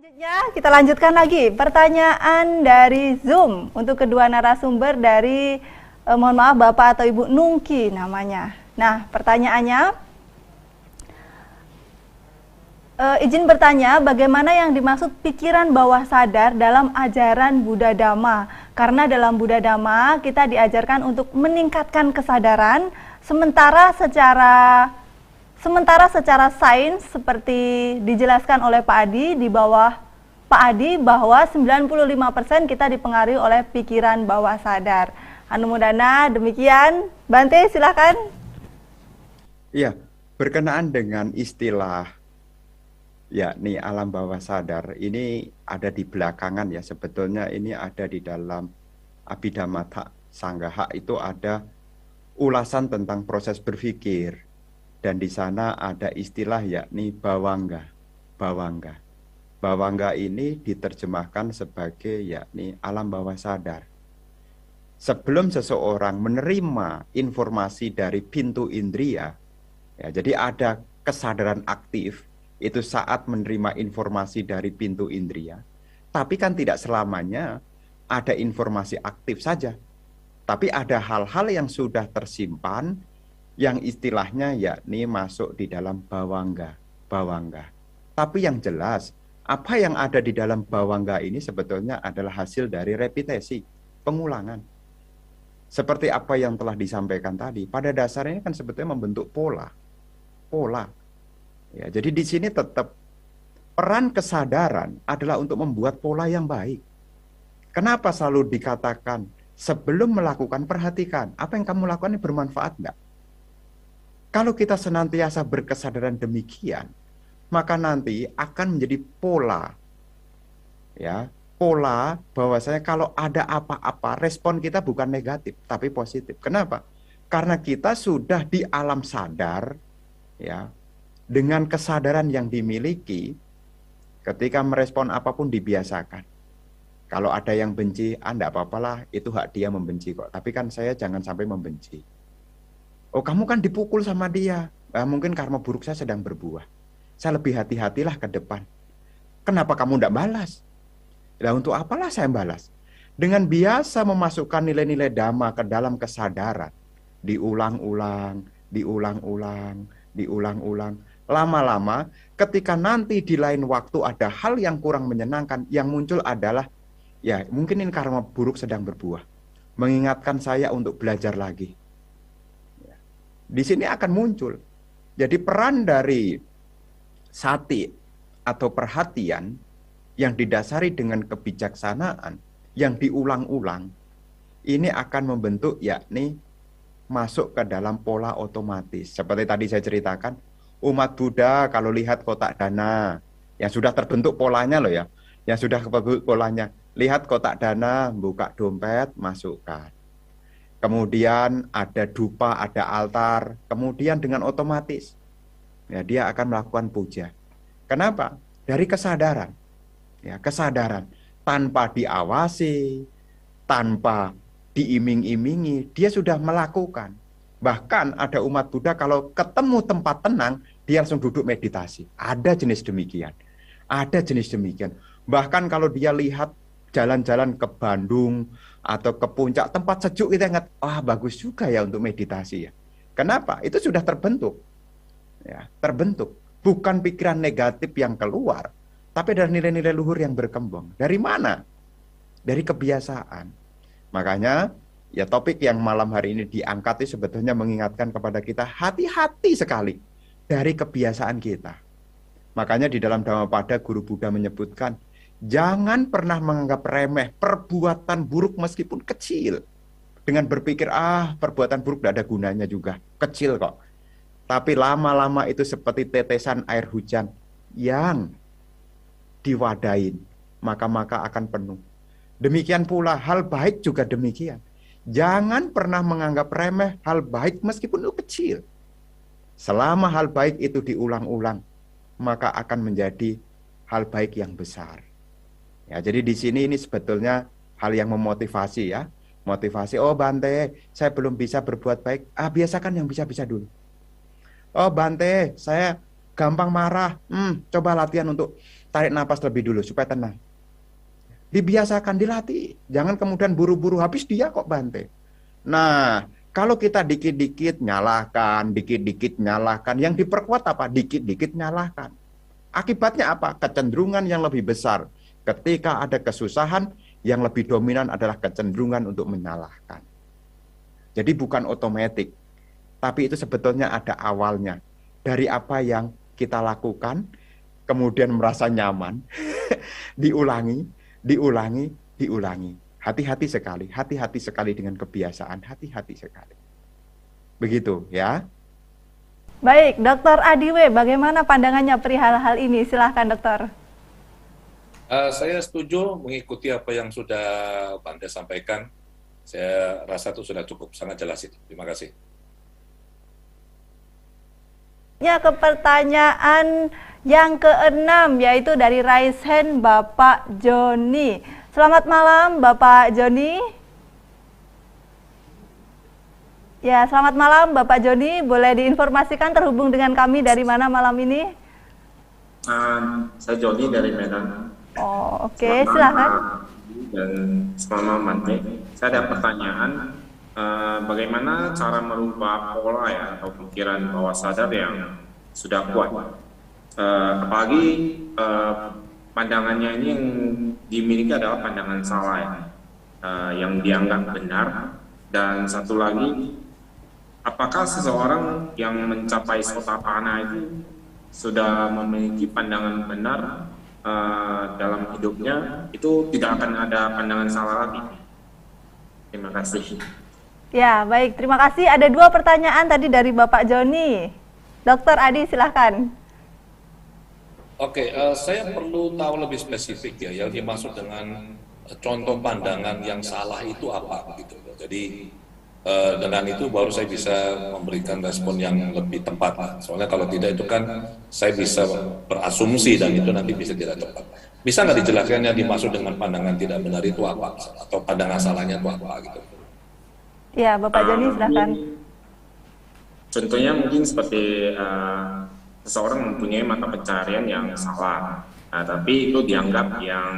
Selanjutnya kita lanjutkan lagi pertanyaan dari Zoom untuk kedua narasumber dari mohon maaf Bapak atau Ibu Nungki namanya. Nah, pertanyaannya izin bertanya bagaimana yang dimaksud pikiran bawah sadar dalam ajaran Buddha Dhamma? Karena dalam Buddha Dhamma kita diajarkan untuk meningkatkan kesadaran sementara secara sains seperti dijelaskan oleh Pak Adi di bawah Pak Adi bahwa 95% kita dipengaruhi oleh pikiran bawah sadar. Anumodana, demikian. Bante, silakan. Iya, berkenaan dengan istilah yakni alam bawah sadar ini ada di belakangan ya, sebetulnya ini ada di dalam Abhidhamma Sanggaha, itu ada ulasan tentang proses berpikir. Dan di sana ada istilah yakni bawangga. Bawangga. Bawangga ini diterjemahkan sebagai yakni alam bawah sadar. Sebelum seseorang menerima informasi dari pintu indria, ya, jadi ada kesadaran aktif, itu saat menerima informasi dari pintu indria. Tapi kan tidak selamanya ada informasi aktif saja. Tapi ada hal-hal yang sudah tersimpan, yang istilahnya yakni masuk di dalam bawangga. Tapi yang jelas, apa yang ada di dalam bawangga ini sebetulnya adalah hasil dari repetisi, pengulangan. Seperti apa yang telah disampaikan tadi, pada dasarnya kan sebetulnya membentuk pola. Ya, jadi di sini tetap peran kesadaran adalah untuk membuat pola yang baik. Kenapa selalu dikatakan sebelum melakukan perhatikan, apa yang kamu lakukan ini bermanfaat enggak? Kalau kita senantiasa berkesadaran demikian, maka nanti akan menjadi pola. Ya, pola bahwasanya kalau ada apa-apa, respon kita bukan negatif, tapi positif. Kenapa? Karena kita sudah di alam sadar, ya, dengan kesadaran yang dimiliki, ketika merespon apapun dibiasakan. Kalau ada yang benci, enggak apa-apalah, itu hak dia membenci kok. Tapi kan saya jangan sampai membenci. Oh, kamu kan dipukul sama dia. Mungkin karma buruk saya sedang berbuah. Saya lebih hati-hatilah ke depan. Kenapa kamu tidak balas? Nah, untuk apalah saya balas? Dengan biasa memasukkan nilai-nilai dhamma ke dalam kesadaran. Diulang-ulang. Lama-lama, ketika nanti di lain waktu ada hal yang kurang menyenangkan, yang muncul adalah, ya mungkin ini karma buruk sedang berbuah. Mengingatkan saya untuk belajar lagi. Di sini akan muncul. Jadi peran dari sati atau perhatian yang didasari dengan kebijaksanaan yang diulang-ulang, ini akan membentuk yakni masuk ke dalam pola otomatis. Seperti tadi saya ceritakan, umat Buddha kalau lihat kotak dana, yang sudah terbentuk polanya loh ya, yang sudah terbentuk polanya, lihat kotak dana, buka dompet, masukkan. Kemudian ada dupa, ada altar. Kemudian dengan otomatis, ya, dia akan melakukan puja. Kenapa? Dari kesadaran. Ya, kesadaran. Tanpa diawasi, tanpa diiming-imingi, dia sudah melakukan. Bahkan ada umat Buddha kalau ketemu tempat tenang, dia langsung duduk meditasi. Ada jenis demikian. Bahkan kalau dia lihat jalan-jalan ke Bandung atau ke puncak tempat sejuk, kita ingat, bagus juga ya untuk meditasi ya. Kenapa? Itu sudah terbentuk. Ya, terbentuk. Bukan pikiran negatif yang keluar, tapi dari nilai-nilai luhur yang berkembang. Dari mana? Dari kebiasaan. Makanya ya topik yang malam hari ini diangkat itu sebetulnya mengingatkan kepada kita hati-hati sekali dari kebiasaan kita. Makanya di dalam Dhammapada Guru Buddha menyebutkan, jangan pernah menganggap remeh perbuatan buruk meskipun kecil. Dengan berpikir, perbuatan buruk tidak ada gunanya juga, kecil kok. Tapi lama-lama itu seperti tetesan air hujan yang diwadain, maka akan penuh. Demikian pula hal baik juga demikian. Jangan pernah menganggap remeh hal baik meskipun itu kecil. Selama hal baik itu diulang-ulang, maka akan menjadi hal baik yang besar. Ya, jadi di sini ini sebetulnya hal yang memotivasi ya. Motivasi, Bante, saya belum bisa berbuat baik. Biasakan yang bisa-bisa dulu. Bante, saya gampang marah. Coba latihan untuk tarik napas lebih dulu supaya tenang. Dibiasakan, dilatih. Jangan kemudian buru-buru habis dia kok Bante. Nah, kalau kita dikit-dikit nyalahkan, dikit-dikit nyalahkan, yang diperkuat apa? Dikit-dikit nyalahkan. Akibatnya apa? Kecenderungan yang lebih besar. Ketika ada kesusahan, yang lebih dominan adalah kecenderungan untuk menyalahkan. Jadi bukan otomatis, tapi itu sebetulnya ada awalnya. Dari apa yang kita lakukan, kemudian merasa nyaman, diulangi, diulangi. Hati-hati sekali dengan kebiasaan, hati-hati sekali. Begitu ya. Baik, Dokter Adiwe, bagaimana pandangannya perihal hal ini? Silahkan, Dokter. Saya setuju mengikuti apa yang sudah Bante sampaikan. Saya rasa itu sudah cukup, sangat jelas itu. Terima kasih. Ya, ke pertanyaan yang keenam, yaitu dari raise hand Bapak Joni. Selamat malam, Bapak Joni. Ya, selamat malam, Bapak Joni. Boleh diinformasikan terhubung dengan kami dari mana malam ini? Saya Joni dari Medan. Oh, oke, silakan. Dan selamat Bante. Saya ada pertanyaan, bagaimana cara merubah pola ya atau pikiran bawah sadar yang sudah kuat, apalagi pandangannya ini yang dimiliki adalah pandangan salah ya, yang dianggap benar. Dan satu lagi, apakah seseorang yang mencapai sotapanna itu sudah memiliki pandangan benar dalam hidupnya, itu tidak akan ada pandangan salah lagi? Terima kasih. Ya, baik. Terima kasih. Ada 2 pertanyaan tadi dari Bapak Joni. Dokter Adi, silahkan. Oke, saya perlu tahu lebih spesifik ya, yang dimaksud dengan contoh pandangan yang salah itu apa gitu. Jadi dengan itu baru saya bisa memberikan respon yang lebih tepat. Soalnya kalau tidak itu kan saya bisa berasumsi dan itu nanti bisa tidak tepat. Bisa nggak dijelaskan yang dimaksud dengan pandangan tidak benar itu apa? Atau pandangan salahnya itu apa gitu? Ya, Bapak Joni, silahkan. Contohnya mungkin seperti seseorang mempunyai mata pencaharian yang salah, tapi itu dianggap yang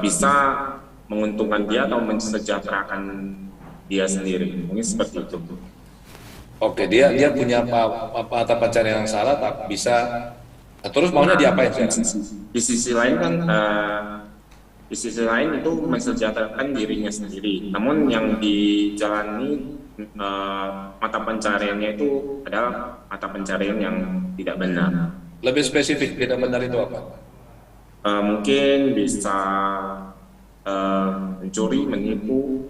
bisa menguntungkan dia atau mensejahterakan dia sendiri. Mungkin seperti itu. Oke, dia punya mata pencaharian yang salah, tak bisa. Terus maunya diapain sekarang? Di sisi lain kan, di sisi lain itu mensejahterakan dirinya sendiri. Namun yang dijalani mata pencahariannya itu adalah mata pencaharian yang tidak benar. Lebih spesifik, tidak benar itu apa? Mungkin bisa mencuri, menipu.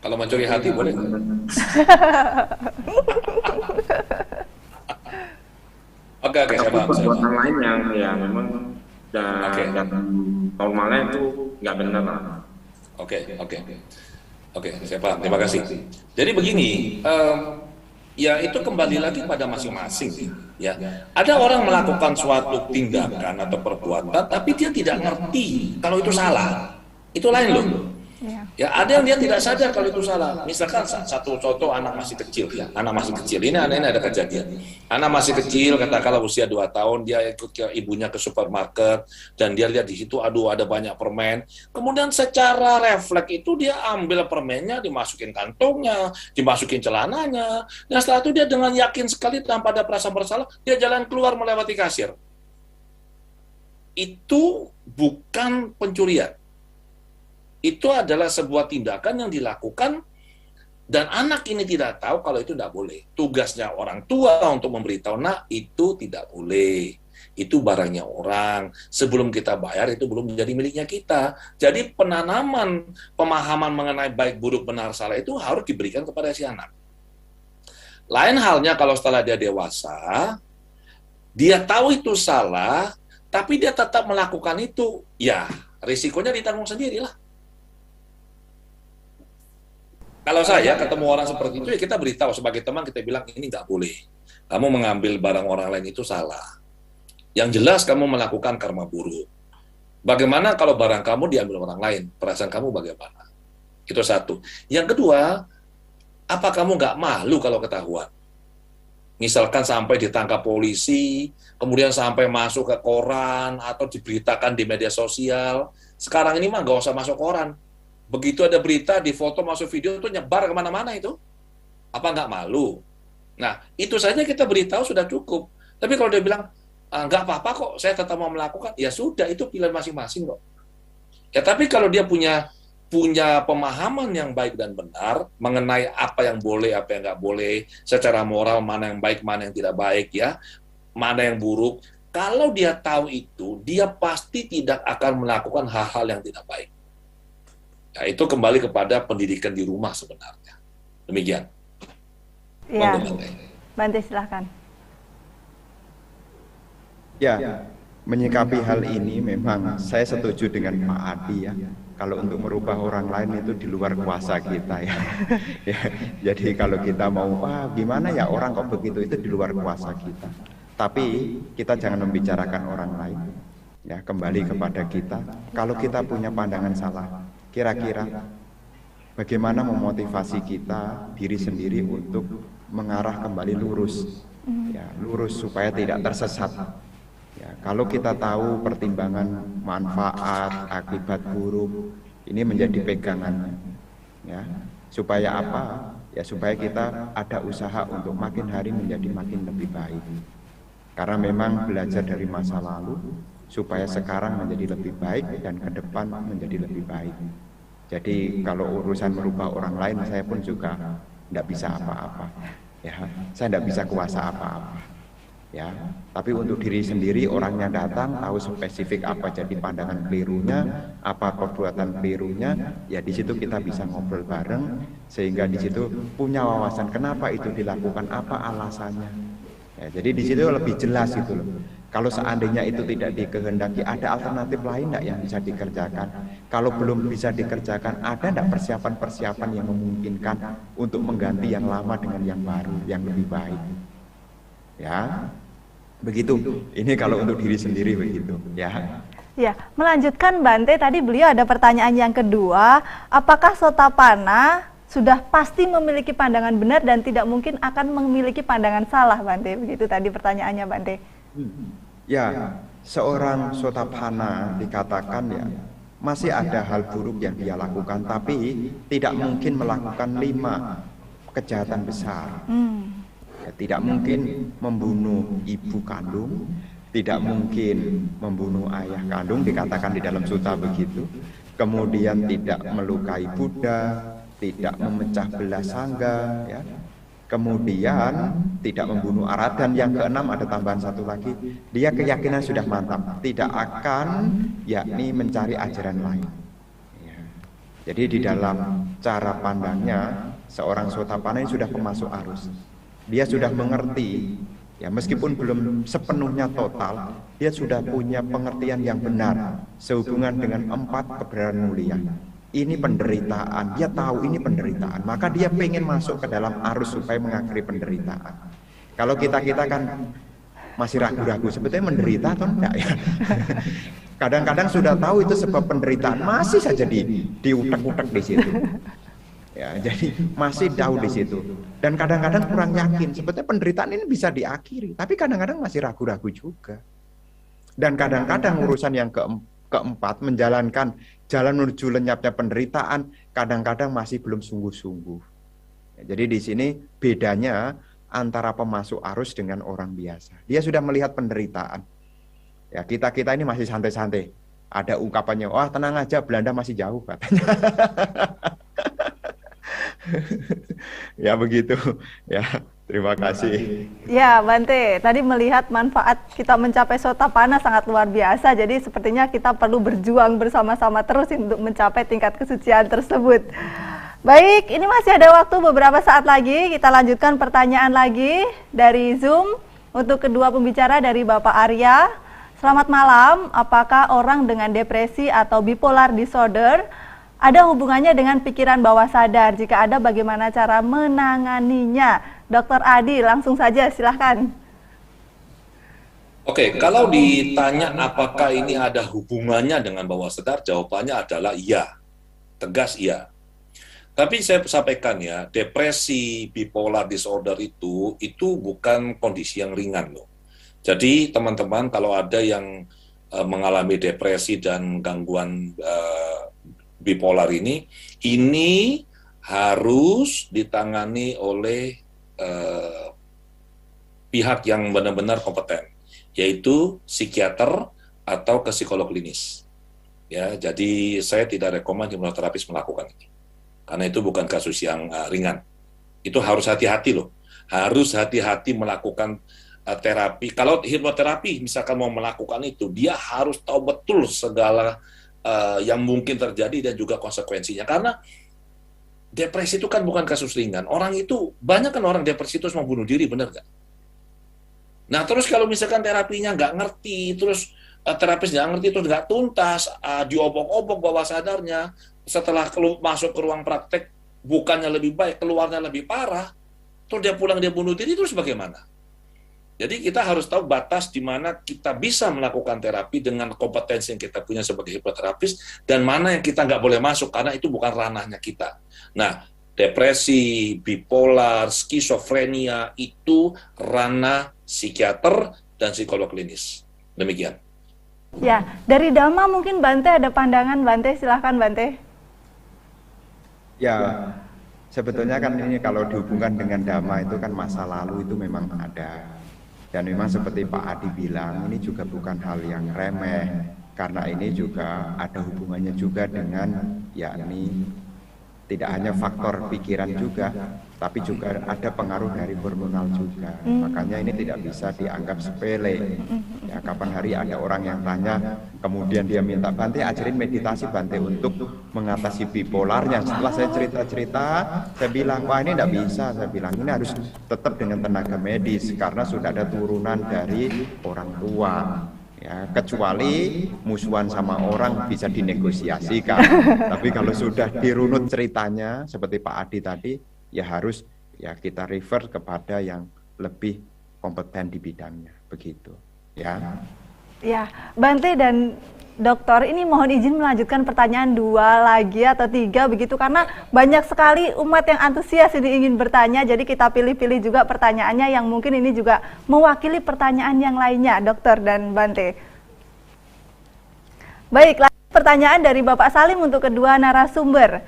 Kalau mencuri hati boleh? Oke, saya paham. Perbuatan lain yang memang dan normalnya itu nggak benar. Oke, saya paham. Terima kasih. Jadi begini, ya itu kembali lagi pada masing-masing. Ya, ada orang melakukan suatu tindakan atau perbuatan, tapi dia tidak ngerti kalau itu salah. Itu lain loh. Ya, ada yang dia tidak sadar kalau itu salah. Misalkan satu contoh, anak masih kecil ya, anak masih kecil. Ini ada kejadian. Anak masih kecil, katakanlah usia 2 tahun, dia ikut ke ibunya ke supermarket dan dia lihat di situ, aduh ada banyak permen. Kemudian secara refleks itu dia ambil permennya, dimasukin kantongnya, dimasukin celananya. Dan setelah itu dia dengan yakin sekali tanpa ada perasaan bersalah, dia jalan keluar melewati kasir. Itu bukan pencurian. Itu adalah sebuah tindakan yang dilakukan dan anak ini tidak tahu kalau itu tidak boleh. Tugasnya orang tua untuk memberitahu, nah itu tidak boleh. Itu barangnya orang. Sebelum kita bayar itu belum menjadi miliknya kita. Jadi penanaman pemahaman mengenai baik, buruk, benar, salah itu harus diberikan kepada si anak. Lain halnya kalau setelah dia dewasa, dia tahu itu salah, tapi dia tetap melakukan itu, ya risikonya ditanggung sendirilah. Kalau saya ketemu orang seperti itu, ya kita beritahu sebagai teman, kita bilang ini nggak boleh. Kamu mengambil barang orang lain itu salah. Yang jelas kamu melakukan karma buruk. Bagaimana kalau barang kamu diambil orang lain? Perasaan kamu bagaimana? Itu satu. Yang kedua, apa kamu nggak malu kalau ketahuan? Misalkan sampai ditangkap polisi, kemudian sampai masuk ke koran atau diberitakan di media sosial. Sekarang ini mah nggak usah masuk koran. Begitu ada berita, di foto, masuk video, itu nyebar kemana-mana itu. Apa nggak malu? Nah, itu saja kita beritahu sudah cukup. Tapi kalau dia bilang, nggak apa-apa kok, saya tetap mau melakukan, ya sudah, itu pilihan masing-masing kok. Ya, tapi kalau dia punya pemahaman yang baik dan benar mengenai apa yang boleh, apa yang nggak boleh, secara moral mana yang baik, mana yang tidak baik, ya, mana yang buruk. Kalau dia tahu itu, dia pasti tidak akan melakukan hal-hal yang tidak baik. Ya, itu kembali kepada pendidikan di rumah sebenarnya. Demikian. Ya, Bante silahkan. Ya, menyikapi hal ini memang saya setuju dengan Pak Adi ya. Kalau untuk merubah orang lain itu di luar kuasa kita ya. Ya, jadi kalau kita mau, gimana ya orang kok begitu, itu di luar kuasa kita. Tapi kita jangan membicarakan orang lain. Ya, kembali kepada kita. Kalau kita punya pandangan salah, kira-kira bagaimana memotivasi kita diri sendiri untuk mengarah kembali lurus. Ya, lurus supaya tidak tersesat. Ya, kalau kita tahu pertimbangan manfaat, akibat buruk, ini menjadi pegangannya. Ya, supaya apa? Ya, supaya kita ada usaha untuk makin hari menjadi makin lebih baik. Karena memang belajar dari masa lalu, supaya sekarang menjadi lebih baik dan ke depan menjadi lebih baik. Jadi kalau urusan merubah orang lain, saya pun juga tidak bisa apa-apa. Ya, saya tidak bisa kuasa apa-apa. Ya, tapi untuk diri sendiri, orangnya datang tahu spesifik apa jadi pandangan kelirunya, apa perbuatan kelirunya, ya di situ kita bisa ngobrol bareng sehingga di situ punya wawasan kenapa itu dilakukan, apa alasannya. Ya, jadi di situ lebih jelas itu loh. Kalau seandainya itu tidak dikehendaki, ada alternatif lain enggak yang bisa dikerjakan? Kalau belum bisa dikerjakan, ada enggak persiapan-persiapan yang memungkinkan untuk mengganti yang lama dengan yang baru, yang lebih baik? Ya, begitu. Ini kalau untuk diri sendiri begitu, ya. Ya, melanjutkan Bante, tadi beliau ada pertanyaan yang kedua, apakah Sotapana sudah pasti memiliki pandangan benar dan tidak mungkin akan memiliki pandangan salah, Bante? Begitu tadi pertanyaannya, Bante. Ya, seorang Sotapana dikatakan ya masih ada hal buruk yang dia lakukan, tapi tidak mungkin melakukan 5 kejahatan besar. Ya, tidak mungkin membunuh ibu kandung, tidak mungkin membunuh ayah kandung, dikatakan di dalam sutta begitu. Kemudian tidak melukai Buddha, tidak memecah belah sangga, ya. Kemudian tidak membunuh Arhat, dan yang keenam ada tambahan satu lagi, dia keyakinan sudah mantap, tidak akan yakni mencari ajaran lain. Ya. Jadi di dalam cara pandangnya seorang Sotapana ini sudah pemasuk arus. Dia sudah mengerti, ya meskipun belum sepenuhnya total, dia sudah punya pengertian yang benar sehubungan dengan 4 kebenaran mulia. Ini penderitaan, dia tahu ini penderitaan, maka dia pengen masuk ke dalam arus supaya mengakhiri penderitaan. Kalau kita kan masih ragu-ragu, sebetulnya menderita atau enggak ya? Kadang-kadang sudah tahu itu sebab penderitaan, masih saja diutek-utek di situ. Ya, jadi masih jauh di situ. Dan kadang-kadang kurang yakin sebetulnya penderitaan ini bisa diakhiri, tapi kadang-kadang masih ragu-ragu juga. Dan kadang-kadang urusan yang keempat, menjalankan jalan menuju lenyapnya penderitaan, kadang-kadang masih belum sungguh-sungguh. Ya, jadi di sini bedanya antara pemasuk arus dengan orang biasa. Dia sudah melihat penderitaan. Ya, kita ini masih santai-santai. Ada ungkapannya, wah tenang aja, Belanda masih jauh katanya. Ya begitu ya, terima kasih. Ya Bante, tadi melihat manfaat kita mencapai Sotapana sangat luar biasa, jadi sepertinya kita perlu berjuang bersama-sama terus untuk mencapai tingkat kesucian tersebut. Baik, ini masih ada waktu beberapa saat lagi, kita lanjutkan pertanyaan lagi dari Zoom untuk kedua pembicara dari Bapak Arya. Selamat malam, apakah orang dengan depresi atau bipolar disorder ada hubungannya dengan pikiran bawah sadar? Jika ada, bagaimana cara menanganinya? Dr. Adi, langsung saja, silahkan. Oke, kalau ditanya apakah ini ada hubungannya dengan bawah sadar, jawabannya adalah iya, tegas iya. Tapi saya sampaikan ya, depresi bipolar disorder itu bukan kondisi yang ringan loh. Jadi teman-teman kalau ada yang mengalami depresi dan gangguan bipolar ini harus ditangani oleh pihak yang benar-benar kompeten, yaitu psikiater atau ke psikolog klinis. Ya, jadi saya tidak rekomend hipnoterapis melakukan ini. Karena itu bukan kasus yang ringan. Itu harus hati-hati loh. Harus hati-hati melakukan terapi. Kalau hipnoterapi misalkan mau melakukan itu, dia harus tahu betul segala yang mungkin terjadi dan juga konsekuensinya. Karena depresi itu kan bukan kasus ringan. Orang itu, banyak kan orang depresi terus mau bunuh diri, benar nggak? Nah, terus kalau misalkan terapinya nggak ngerti, terus terapis nggak ngerti, terus nggak tuntas, diobok-obok bawah sadarnya, setelah masuk ke ruang praktek, bukannya lebih baik, keluarnya lebih parah, terus dia pulang, dia bunuh diri, terus bagaimana? Jadi kita harus tahu batas di mana kita bisa melakukan terapi dengan kompetensi yang kita punya sebagai hipnoterapis, dan mana yang kita nggak boleh masuk, karena itu bukan ranahnya kita. Nah, depresi, bipolar, skizofrenia, itu ranah psikiater dan psikolog klinis. Demikian. Ya, dari Dhamma mungkin Bante ada pandangan. Bante, silahkan Bante. Ya, sebetulnya kan ini kalau dihubungkan dengan dhamma itu kan masa lalu itu memang ada. Dan memang seperti Pak Adi bilang, ini juga bukan hal yang remeh. Karena ini juga ada hubungannya juga dengan yakni tidak hanya faktor pikiran juga, tapi juga ada pengaruh dari hormonal juga. Makanya ini tidak bisa dianggap sepele. Ya, kapan hari ada orang yang tanya, kemudian dia minta, Bante ajarin meditasi Bante untuk mengatasi bipolarnya. Setelah saya cerita-cerita, saya bilang, wah ini tidak bisa. Saya bilang, ini harus tetap dengan tenaga medis, karena sudah ada turunan dari orang tua. Ya, kecuali musuhan sama orang bisa dinegosiasikan. Tapi kalau sudah dirunut ceritanya seperti Pak Adi tadi, ya harus ya kita refer kepada yang lebih kompeten di bidangnya, begitu. Ya. Ya, Bante dan Dokter, ini mohon izin melanjutkan pertanyaan 2 lagi atau 3 begitu, karena banyak sekali umat yang antusias ini ingin bertanya, jadi kita pilih-pilih juga pertanyaannya yang mungkin ini juga mewakili pertanyaan yang lainnya, Dokter dan Bante. Baik, pertanyaan dari Bapak Salim untuk kedua narasumber.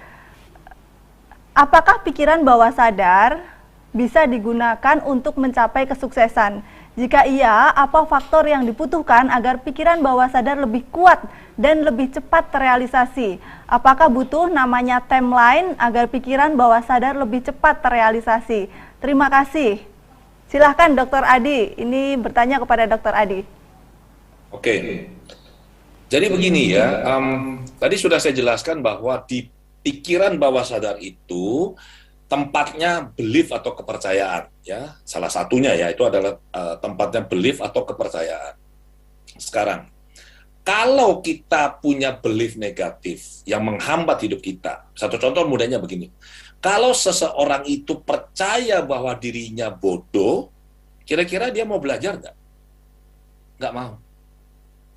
Apakah pikiran bawah sadar bisa digunakan untuk mencapai kesuksesan? Jika iya, apa faktor yang dibutuhkan agar pikiran bawah sadar lebih kuat dan lebih cepat terrealisasi? Apakah butuh namanya timeline agar pikiran bawah sadar lebih cepat terrealisasi? Terima kasih. Silahkan Dr. Adi, ini bertanya kepada Dr. Adi. Oke, jadi begini ya, tadi sudah saya jelaskan bahwa di pikiran bawah sadar itu tempatnya belief atau kepercayaan, ya. Salah satunya ya itu adalah tempatnya belief atau kepercayaan. Sekarang, kalau kita punya belief negatif yang menghambat hidup kita, satu contoh mudahnya begini. Kalau seseorang itu percaya bahwa dirinya bodoh, kira-kira dia mau belajar nggak? Nggak mau.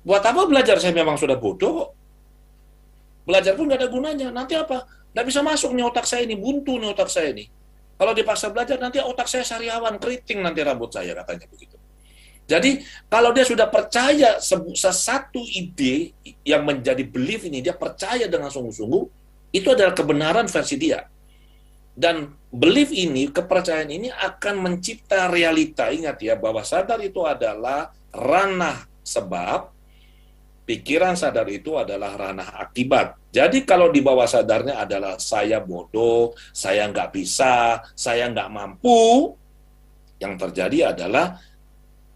Buat apa belajar? Saya memang sudah bodoh kok. Belajar pun nggak ada gunanya. Nanti apa? Nggak bisa masuk nih otak saya ini, buntu nih otak saya ini. Kalau dipaksa belajar, nanti otak saya sariawan, keriting nanti rambut saya, katanya begitu. Jadi, kalau dia sudah percaya sesuatu ide yang menjadi belief ini, dia percaya dengan sungguh-sungguh, itu adalah kebenaran versi dia. Dan belief ini, kepercayaan ini akan mencipta realita. Ingat ya, bahwa sadar itu adalah ranah sebab, pikiran sadar itu adalah ranah akibat. Jadi kalau di bawah sadarnya adalah saya bodoh, saya nggak bisa, saya nggak mampu, yang terjadi adalah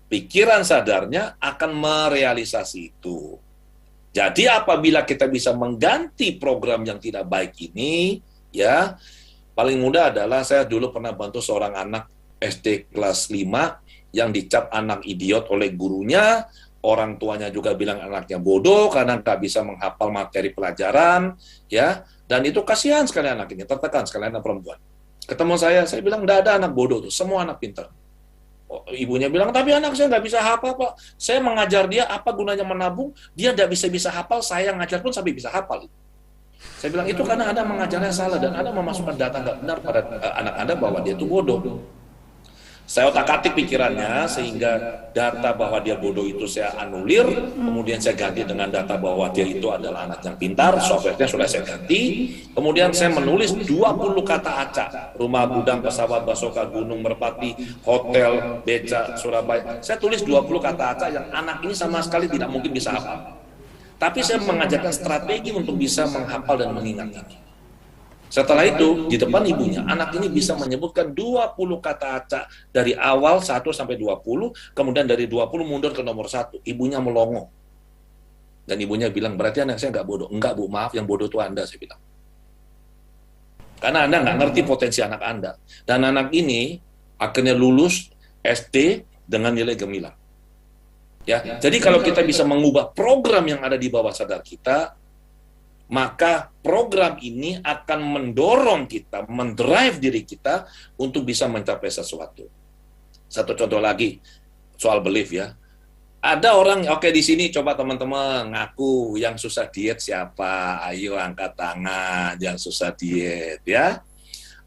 pikiran sadarnya akan merealisasi itu. Jadi apabila kita bisa mengganti program yang tidak baik ini, ya paling mudah adalah saya dulu pernah bantu seorang anak SD kelas 5 yang dicap anak idiot oleh gurunya. Orang tuanya juga bilang anaknya bodoh karena nggak bisa menghafal materi pelajaran, ya. Dan itu kasihan sekali anak ini, tertekan sekali anak perempuan. Ketemu saya bilang nggak ada anak bodoh tuh, semua anak pintar. Oh, ibunya bilang, tapi anak saya nggak bisa hafal, Pak. Saya mengajar dia, apa gunanya menabung? Dia nggak bisa hafal, saya ngajar pun sampai bisa hafal. Saya bilang itu karena Anda mengajarnya salah dan Anda memasukkan data nggak benar pada anak Anda bahwa dia itu bodoh. Saya otak-atik pikirannya sehingga data bahwa dia bodoh itu saya anulir, kemudian saya ganti dengan data bahwa dia itu adalah anak yang pintar, software-nya sudah saya ganti, kemudian saya menulis 20 kata acak, rumah, gudang, pesawat, basoka, gunung, merpati, hotel, beca, Surabaya. Saya tulis 20 kata acak yang anak ini sama sekali tidak mungkin bisa hafal. Tapi saya mengajarkan strategi untuk bisa menghafal dan mengingat ini. Setelah itu, di depan ibunya, anak ini bisa menyebutkan 20 kata acak dari awal 1 sampai 20, kemudian dari 20 mundur ke nomor 1. Ibunya melongo. Dan ibunya bilang, berarti anak saya nggak bodoh. Enggak, Bu, maaf, yang bodoh itu Anda, saya bilang. Karena Anda nggak ngerti potensi anak Anda. Dan anak ini akhirnya lulus SD dengan nilai gemilang. Ya, jadi kalau kita bisa mengubah program yang ada di bawah sadar kita, maka program ini akan mendorong kita, mendrive diri kita untuk bisa mencapai sesuatu. Satu contoh lagi, soal belief ya. Ada orang, oke di sini coba teman-teman ngaku yang susah diet siapa? Ayo angkat tangan yang susah diet ya.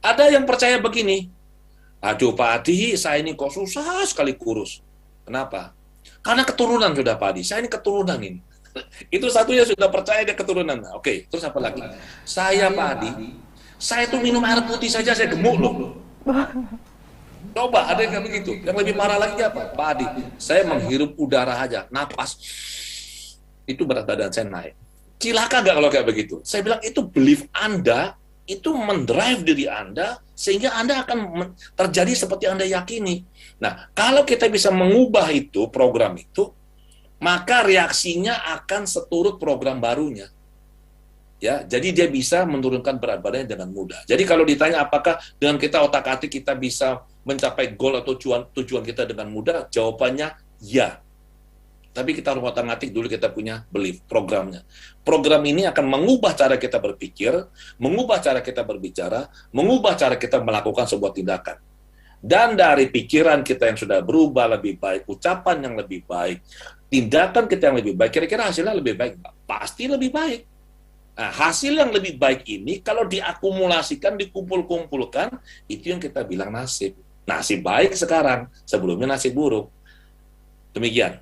Ada yang percaya begini, aduh Pak Adi, saya ini kok susah sekali kurus. Kenapa? Karena keturunan sudah Pak Adi, saya ini keturunan ini. Itu satunya sudah percaya dia keturunan. Oke, terus apa lagi? Saya Pak Adi, saya tuh minum air putih saja saya gemuk loh. Coba ada yang kayak begitu. Yang lebih parah lagi apa? Pak Adi, saya menghirup udara aja, napas, itu berat badan saya naik. Cilaka nggak kalau kayak begitu? Saya bilang itu belief Anda, itu mendrive diri Anda, sehingga Anda akan terjadi seperti Anda yakini. Nah, kalau kita bisa mengubah itu, program itu, maka reaksinya akan seturut program barunya. Ya, jadi dia bisa menurunkan berat badannya dengan mudah. Jadi kalau ditanya apakah dengan kita otak-atik kita bisa mencapai goal atau tujuan kita dengan mudah, jawabannya ya. Tapi kita harus otak-atik dulu, kita punya belief, programnya. Program ini akan mengubah cara kita berpikir, mengubah cara kita berbicara, mengubah cara kita melakukan sebuah tindakan. Dan dari pikiran kita yang sudah berubah lebih baik, ucapan yang lebih baik, tindakan kita yang lebih baik, kira-kira hasilnya lebih baik? Pasti lebih baik. Nah, hasil yang lebih baik ini kalau diakumulasikan, dikumpul-kumpulkan, itu yang kita bilang nasib. Nasib baik sekarang, sebelumnya nasib buruk. Demikian.